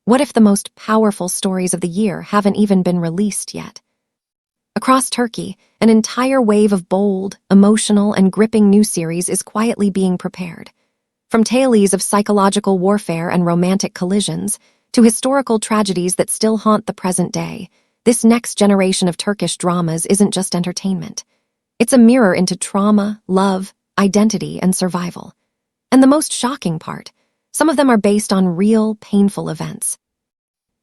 What if the most powerful stories of the year haven't even been released yet? Across Turkey, an entire wave of bold, emotional, and gripping new series is quietly being prepared. From tales of psychological warfare and romantic collisions to historical tragedies that still haunt the present day, this next generation of Turkish dramas isn't just entertainment. It's a mirror into trauma, love, identity, and survival. And the most shocking part, some of them are based on real, painful events.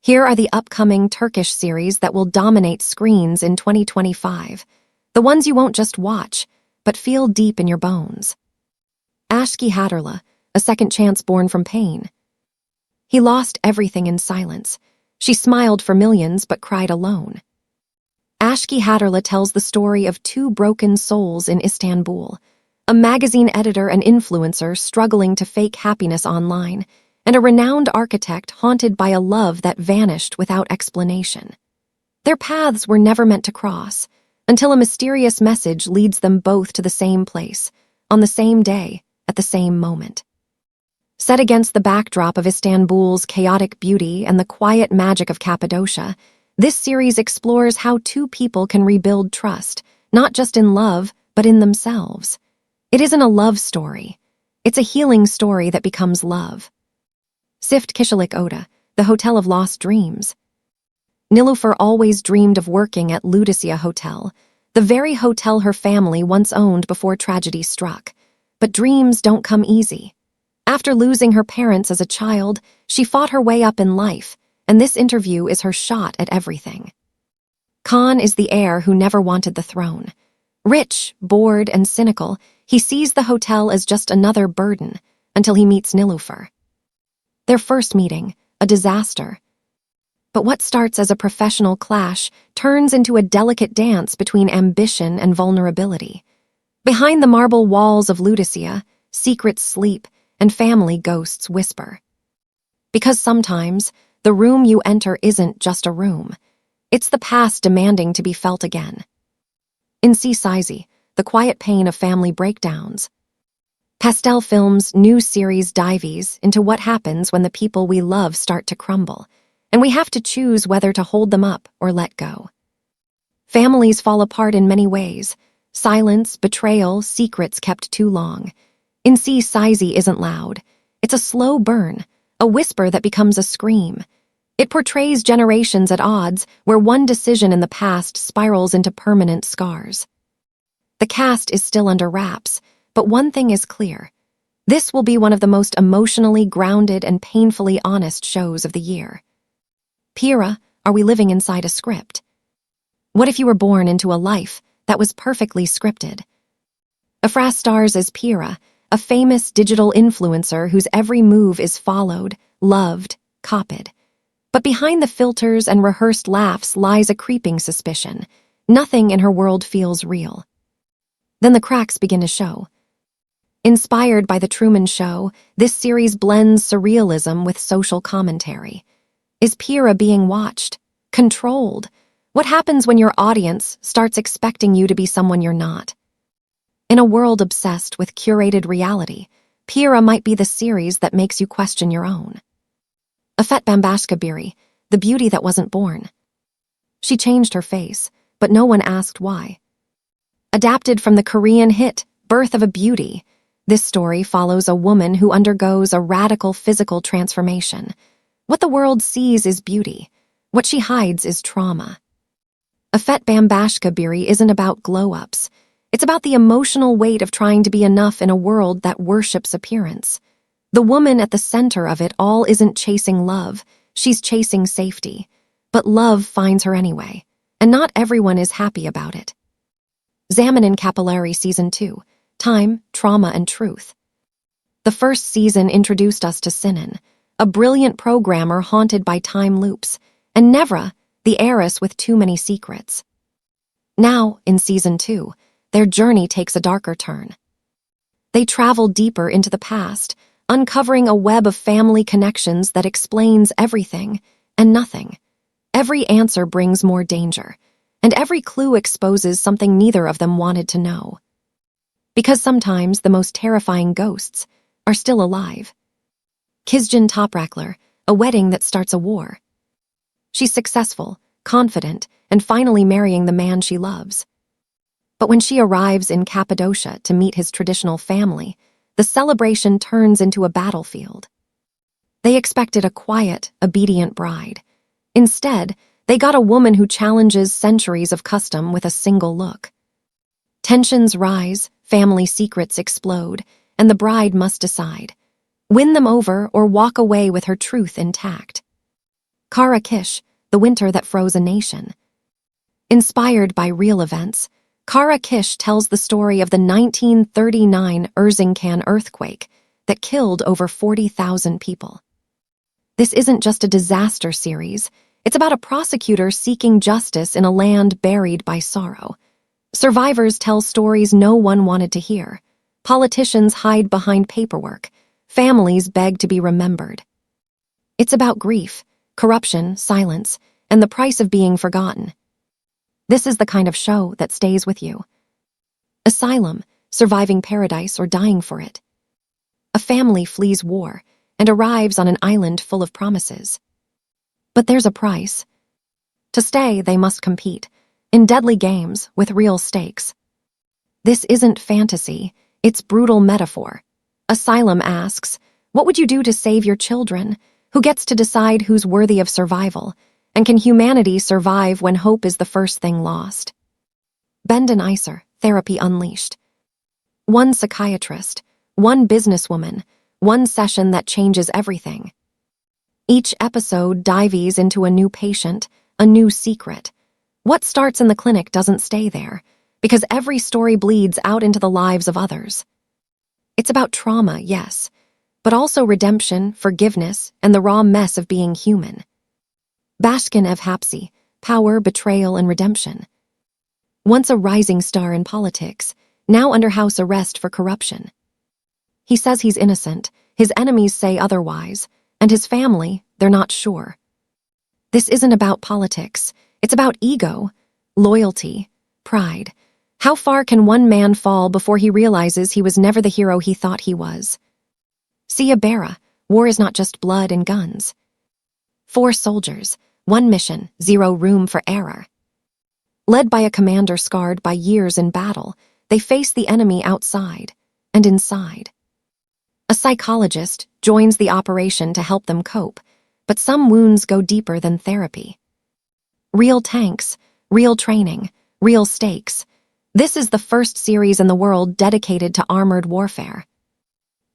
Here are the upcoming Turkish series that will dominate screens in 2025. The ones you won't just watch, but feel deep in your bones. Aşkı Hatırla, a second chance born from pain. He lost everything in silence. She smiled for millions but cried alone. Aşkı Hatırla tells the story of two broken souls in Istanbul, a magazine editor and influencer struggling to fake happiness online, and a renowned architect haunted by a love that vanished without explanation. Their paths were never meant to cross, until a mysterious message leads them both to the same place, on the same day, at the same moment. Set against the backdrop of Istanbul's chaotic beauty and the quiet magic of Cappadocia, this series explores how two people can rebuild trust, not just in love, but in themselves. It isn't a love story. It's a healing story that becomes love. Çift Kişilik Oda, the Hotel of Lost Dreams. Nilüfer always dreamed of working at Ludicea Hotel, the very hotel her family once owned before tragedy struck. But dreams don't come easy. After losing her parents as a child, she fought her way up in life, and this interview is her shot at everything. Kaan is the heir who never wanted the throne. Rich, bored, and cynical, he sees the hotel as just another burden until he meets Nilüfer. Their first meeting, a disaster. But what starts as a professional clash turns into a delicate dance between ambition and vulnerability. Behind the marble walls of Ludicea, secrets sleep and family ghosts whisper. Because sometimes, the room you enter isn't just a room. It's the past demanding to be felt again. In Siyasi, the quiet pain of family breakdowns. Pastel Films' new series dives into what happens when the people we love start to crumble, and we have to choose whether to hold them up or let go. Families fall apart in many ways. Silence, betrayal, secrets kept too long. In Siyasi isn't loud. It's a slow burn, a whisper that becomes a scream. It portrays generations at odds where one decision in the past spirals into permanent scars. The cast is still under wraps, but one thing is clear. This will be one of the most emotionally grounded and painfully honest shows of the year. Pira, are we living inside a script? What if you were born into a life that was perfectly scripted? Afra stars as Pira, a famous digital influencer whose every move is followed, loved, copied. But behind the filters and rehearsed laughs lies a creeping suspicion. Nothing in her world feels real. Then the cracks begin to show. Inspired by The Truman Show, this series blends surrealism with social commentary. Is Pira being watched? Controlled? What happens when your audience starts expecting you to be someone you're not? In a world obsessed with curated reality, Pira might be the series that makes you question your own. Afet Bambaşka Biri, the beauty that wasn't born. She changed her face, but no one asked why. Adapted from the Korean hit Birth of a Beauty, this story follows a woman who undergoes a radical physical transformation. What the world sees is beauty. What she hides is trauma. Afet Bambaşka Biri isn't about glow-ups. It's about the emotional weight of trying to be enough in a world that worships appearance. The woman at the center of it all isn't chasing love. She's chasing safety. But love finds her anyway, and not everyone is happy about it. Zamanin Capillary Season 2, Time, Trauma, and Truth. The first season introduced us to Sinan, a brilliant programmer haunted by time loops, and Nevra, the heiress with too many secrets. Now, in Season 2, their journey takes a darker turn. They travel deeper into the past, uncovering a web of family connections that explains everything and nothing. Every answer brings more danger, and every clue exposes something neither of them wanted to know. Because sometimes the most terrifying ghosts are still alive. Kizcan Topraklar, a wedding that starts a war. She's successful, confident, and finally marrying the man she loves. But when she arrives in Cappadocia to meet his traditional family, the celebration turns into a battlefield. They expected a quiet, obedient bride. Instead, they got a woman who challenges centuries of custom with a single look. Tensions rise, family secrets explode, and the bride must decide: win them over or walk away with her truth intact. Kara Kish, the winter that froze a nation. Inspired by real events, Kara Kish tells the story of the 1939 Erzincan earthquake that killed over 40,000 people. This isn't just a disaster series, it's about a prosecutor seeking justice in a land buried by sorrow. Survivors tell stories no one wanted to hear. Politicians hide behind paperwork. Families beg to be remembered. It's about grief, corruption, silence, and the price of being forgotten. This is the kind of show that stays with you. Asylum, surviving paradise or dying for it. A family flees war and arrives on an island full of promises. But there's a price. To stay, they must compete, in deadly games with real stakes. This isn't fantasy, it's brutal metaphor. Asylum asks, what would you do to save your children? Who gets to decide who's worthy of survival? And can humanity survive when hope is the first thing lost? Bend and Icer, Therapy Unleashed. One psychiatrist, one businesswoman, one session that changes everything. Each episode dives into a new patient, a new secret. What starts in the clinic doesn't stay there, because every story bleeds out into the lives of others. It's about trauma, yes, but also redemption, forgiveness, and the raw mess of being human. Bashkin Ev Hapsi, Power, Betrayal, and Redemption. Once a rising star in politics, now under house arrest for corruption. He says he's innocent, his enemies say otherwise, and his family, they're not sure. This isn't about politics, it's about ego, loyalty, pride. How far can one man fall before he realizes he was never the hero he thought he was? Sia Berra, War is Not Just Blood and Guns. 4 soldiers, 1 mission, 0 room for error. Led by a commander scarred by years in battle, they face the enemy outside and inside. A psychologist joins the operation to help them cope, but some wounds go deeper than therapy. Real tanks, real training, real stakes. This is the first series in the world dedicated to armored warfare.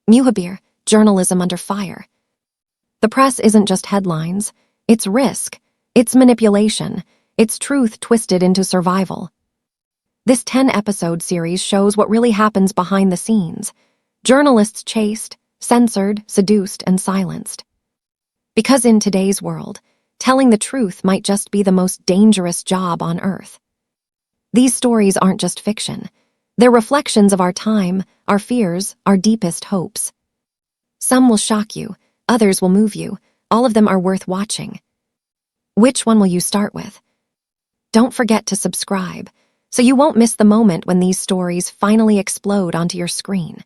Muhabir, Journalism Under Fire. The press isn't just headlines, it's risk, it's manipulation, it's truth twisted into survival. This 10-episode series shows what really happens behind the scenes. Journalists chased, censored, seduced, and silenced. Because in today's world, telling the truth might just be the most dangerous job on earth. These stories aren't just fiction. They're reflections of our time, our fears, our deepest hopes. Some will shock you, others will move you. All of them are worth watching. Which one will you start with? Don't forget to subscribe, so you won't miss the moment when these stories finally explode onto your screen.